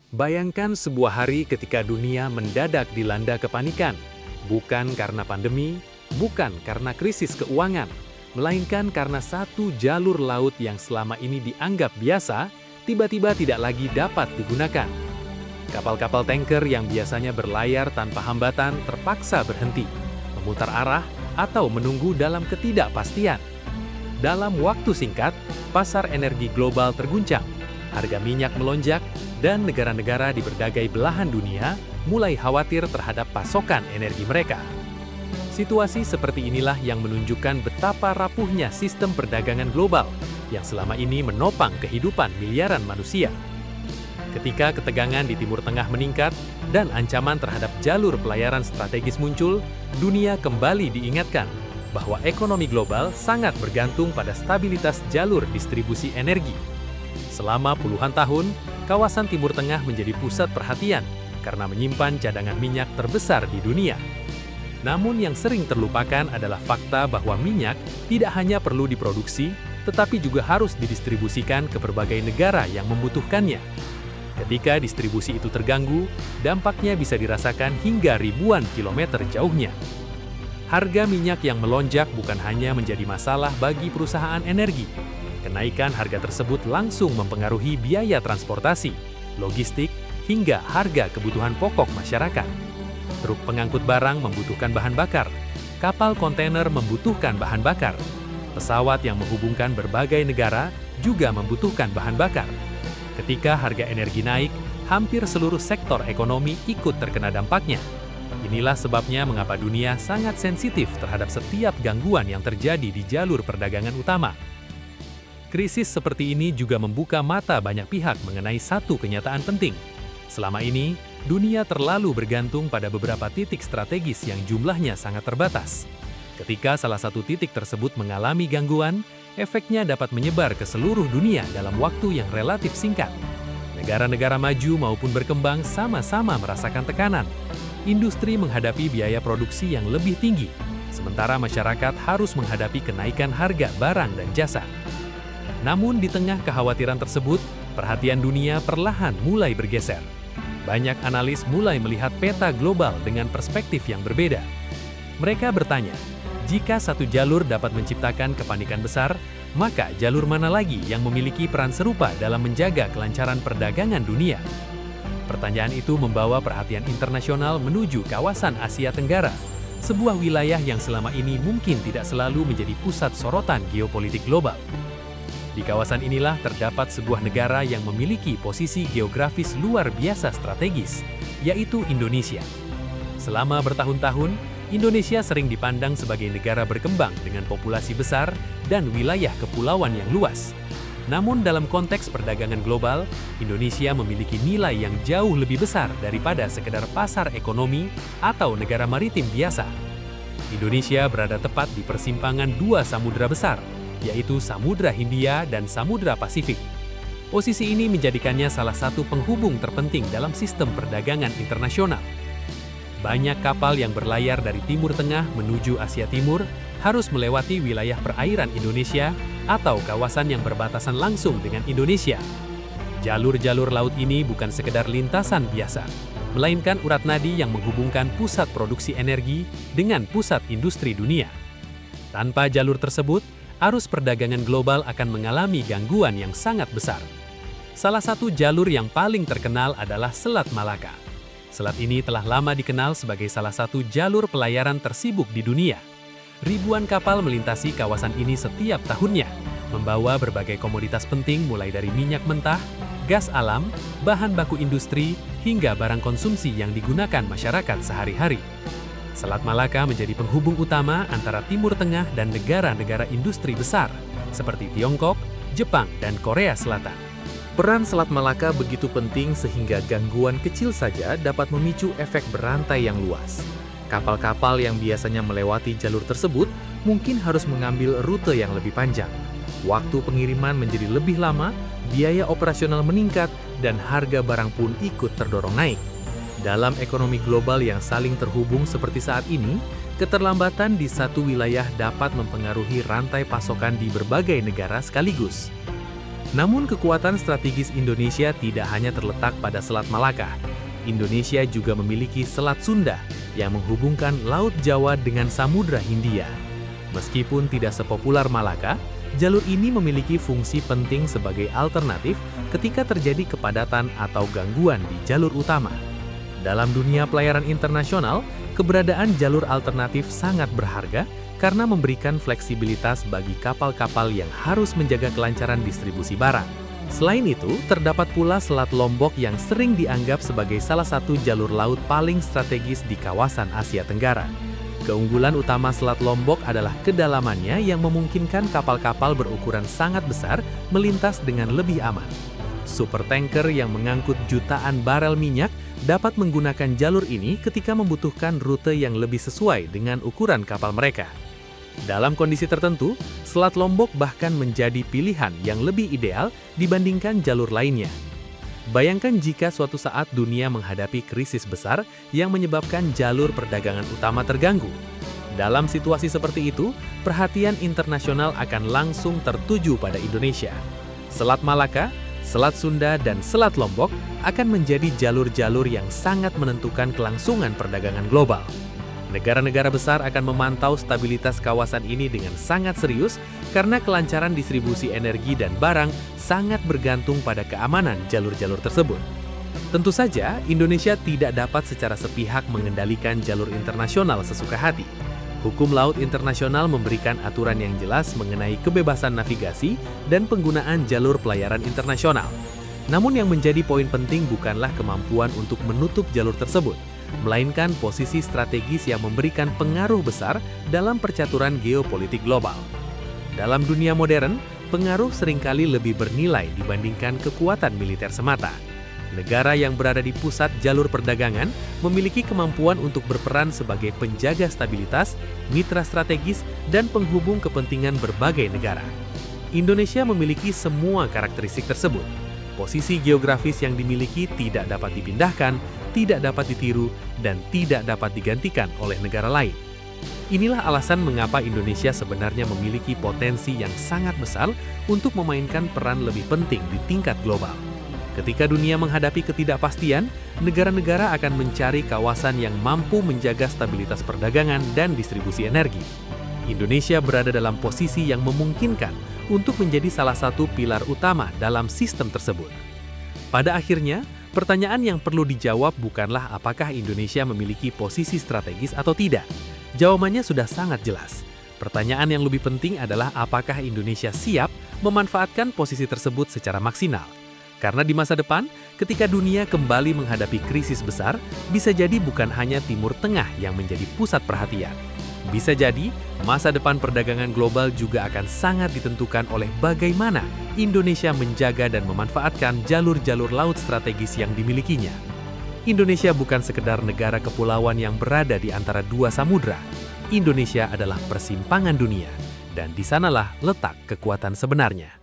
Bayangkan sebuah hari ketika dunia mendadak dilanda kepanikan, bukan karena pandemi, bukan karena krisis keuangan, melainkan karena satu jalur laut yang selama ini dianggap biasa, tiba-tiba tidak lagi dapat digunakan. Kapal-kapal tanker yang biasanya berlayar tanpa hambatan terpaksa berhenti, memutar arah, atau menunggu dalam ketidakpastian. Dalam waktu singkat, pasar energi global terguncang, harga minyak melonjak, dan negara-negara di berbagai belahan dunia mulai khawatir terhadap pasokan energi mereka. Situasi seperti inilah yang menunjukkan betapa rapuhnya sistem perdagangan global yang selama ini menopang kehidupan miliaran manusia. Ketika ketegangan di Timur Tengah meningkat dan ancaman terhadap jalur pelayaran strategis muncul, dunia kembali diingatkan bahwa ekonomi global sangat bergantung pada stabilitas jalur distribusi energi. Selama puluhan tahun, kawasan Timur Tengah menjadi pusat perhatian karena menyimpan cadangan minyak terbesar di dunia. Namun yang sering terlupakan adalah fakta bahwa minyak tidak hanya perlu diproduksi, tetapi juga harus didistribusikan ke berbagai negara yang membutuhkannya. Ketika distribusi itu terganggu, dampaknya bisa dirasakan hingga ribuan kilometer jauhnya. Harga minyak yang melonjak bukan hanya menjadi masalah bagi perusahaan energi. Kenaikan harga tersebut langsung mempengaruhi biaya transportasi, logistik, hingga harga kebutuhan pokok masyarakat. Truk pengangkut barang membutuhkan bahan bakar, kapal kontainer membutuhkan bahan bakar, pesawat yang menghubungkan berbagai negara juga membutuhkan bahan bakar. Ketika harga energi naik, hampir seluruh sektor ekonomi ikut terkena dampaknya. Inilah sebabnya mengapa dunia sangat sensitif terhadap setiap gangguan yang terjadi di jalur perdagangan utama. Krisis seperti ini juga membuka mata banyak pihak mengenai satu kenyataan penting. Selama ini, dunia terlalu bergantung pada beberapa titik strategis yang jumlahnya sangat terbatas. Ketika salah satu titik tersebut mengalami gangguan, efeknya dapat menyebar ke seluruh dunia dalam waktu yang relatif singkat. Negara-negara maju maupun berkembang sama-sama merasakan tekanan. Industri menghadapi biaya produksi yang lebih tinggi, sementara masyarakat harus menghadapi kenaikan harga barang dan jasa. Namun di tengah kekhawatiran tersebut, perhatian dunia perlahan mulai bergeser. Banyak analis mulai melihat peta global dengan perspektif yang berbeda. Mereka bertanya, jika satu jalur dapat menciptakan kepanikan besar, maka jalur mana lagi yang memiliki peran serupa dalam menjaga kelancaran perdagangan dunia? Pertanyaan itu membawa perhatian internasional menuju kawasan Asia Tenggara, sebuah wilayah yang selama ini mungkin tidak selalu menjadi pusat sorotan geopolitik global. Di kawasan inilah terdapat sebuah negara yang memiliki posisi geografis luar biasa strategis, yaitu Indonesia. Selama bertahun-tahun, Indonesia sering dipandang sebagai negara berkembang dengan populasi besar dan wilayah kepulauan yang luas. Namun dalam konteks perdagangan global, Indonesia memiliki nilai yang jauh lebih besar daripada sekedar pasar ekonomi atau negara maritim biasa. Indonesia berada tepat di persimpangan dua samudera besar, yaitu Samudra Hindia dan Samudra Pasifik. Posisi ini menjadikannya salah satu penghubung terpenting dalam sistem perdagangan internasional. Banyak kapal yang berlayar dari Timur Tengah menuju Asia Timur harus melewati wilayah perairan Indonesia atau kawasan yang berbatasan langsung dengan Indonesia. Jalur-jalur laut ini bukan sekedar lintasan biasa, melainkan urat nadi yang menghubungkan pusat produksi energi dengan pusat industri dunia. Tanpa jalur tersebut, arus perdagangan global akan mengalami gangguan yang sangat besar. Salah satu jalur yang paling terkenal adalah Selat Malaka. Selat ini telah lama dikenal sebagai salah satu jalur pelayaran tersibuk di dunia. Ribuan kapal melintasi kawasan ini setiap tahunnya, membawa berbagai komoditas penting mulai dari minyak mentah, gas alam, bahan baku industri, hingga barang konsumsi yang digunakan masyarakat sehari-hari. Selat Malaka menjadi penghubung utama antara Timur Tengah dan negara-negara industri besar, seperti Tiongkok, Jepang, dan Korea Selatan. Peran Selat Malaka begitu penting sehingga gangguan kecil saja dapat memicu efek berantai yang luas. Kapal-kapal yang biasanya melewati jalur tersebut mungkin harus mengambil rute yang lebih panjang. Waktu pengiriman menjadi lebih lama, biaya operasional meningkat, dan harga barang pun ikut terdorong naik. Dalam ekonomi global yang saling terhubung seperti saat ini, keterlambatan di satu wilayah dapat mempengaruhi rantai pasokan di berbagai negara sekaligus. Namun kekuatan strategis Indonesia tidak hanya terletak pada Selat Malaka. Indonesia juga memiliki Selat Sunda yang menghubungkan Laut Jawa dengan Samudra Hindia. Meskipun tidak sepopuler Malaka, jalur ini memiliki fungsi penting sebagai alternatif ketika terjadi kepadatan atau gangguan di jalur utama. Dalam dunia pelayaran internasional, keberadaan jalur alternatif sangat berharga karena memberikan fleksibilitas bagi kapal-kapal yang harus menjaga kelancaran distribusi barang. Selain itu, terdapat pula Selat Lombok yang sering dianggap sebagai salah satu jalur laut paling strategis di kawasan Asia Tenggara. Keunggulan utama Selat Lombok adalah kedalamannya yang memungkinkan kapal-kapal berukuran sangat besar melintas dengan lebih aman. Supertanker yang mengangkut jutaan barel minyak dapat menggunakan jalur ini ketika membutuhkan rute yang lebih sesuai dengan ukuran kapal mereka. Dalam kondisi tertentu, Selat Lombok bahkan menjadi pilihan yang lebih ideal dibandingkan jalur lainnya. Bayangkan jika suatu saat dunia menghadapi krisis besar yang menyebabkan jalur perdagangan utama terganggu. Dalam situasi seperti itu, perhatian internasional akan langsung tertuju pada Indonesia. Selat Malaka, Selat Sunda, dan Selat Lombok akan menjadi jalur-jalur yang sangat menentukan kelangsungan perdagangan global. Negara-negara besar akan memantau stabilitas kawasan ini dengan sangat serius karena kelancaran distribusi energi dan barang sangat bergantung pada keamanan jalur-jalur tersebut. Tentu saja, Indonesia tidak dapat secara sepihak mengendalikan jalur internasional sesuka hati. Hukum laut internasional memberikan aturan yang jelas mengenai kebebasan navigasi dan penggunaan jalur pelayaran internasional. Namun yang menjadi poin penting bukanlah kemampuan untuk menutup jalur tersebut, melainkan posisi strategis yang memberikan pengaruh besar dalam percaturan geopolitik global. Dalam dunia modern, pengaruh seringkali lebih bernilai dibandingkan kekuatan militer semata. Negara yang berada di pusat jalur perdagangan memiliki kemampuan untuk berperan sebagai penjaga stabilitas, mitra strategis, dan penghubung kepentingan berbagai negara. Indonesia memiliki semua karakteristik tersebut. Posisi geografis yang dimiliki tidak dapat dipindahkan, tidak dapat ditiru, dan tidak dapat digantikan oleh negara lain. Inilah alasan mengapa Indonesia sebenarnya memiliki potensi yang sangat besar untuk memainkan peran lebih penting di tingkat global. Ketika dunia menghadapi ketidakpastian, negara-negara akan mencari kawasan yang mampu menjaga stabilitas perdagangan dan distribusi energi. Indonesia berada dalam posisi yang memungkinkan untuk menjadi salah satu pilar utama dalam sistem tersebut. Pada akhirnya, pertanyaan yang perlu dijawab bukanlah apakah Indonesia memiliki posisi strategis atau tidak. Jawabannya sudah sangat jelas. Pertanyaan yang lebih penting adalah apakah Indonesia siap memanfaatkan posisi tersebut secara maksimal. Karena di masa depan, ketika dunia kembali menghadapi krisis besar, bisa jadi bukan hanya Timur Tengah yang menjadi pusat perhatian. Bisa jadi, masa depan perdagangan global juga akan sangat ditentukan oleh bagaimana Indonesia menjaga dan memanfaatkan jalur-jalur laut strategis yang dimilikinya. Indonesia bukan sekedar negara kepulauan yang berada di antara dua samudra. Indonesia adalah persimpangan dunia, dan di sanalah letak kekuatan sebenarnya.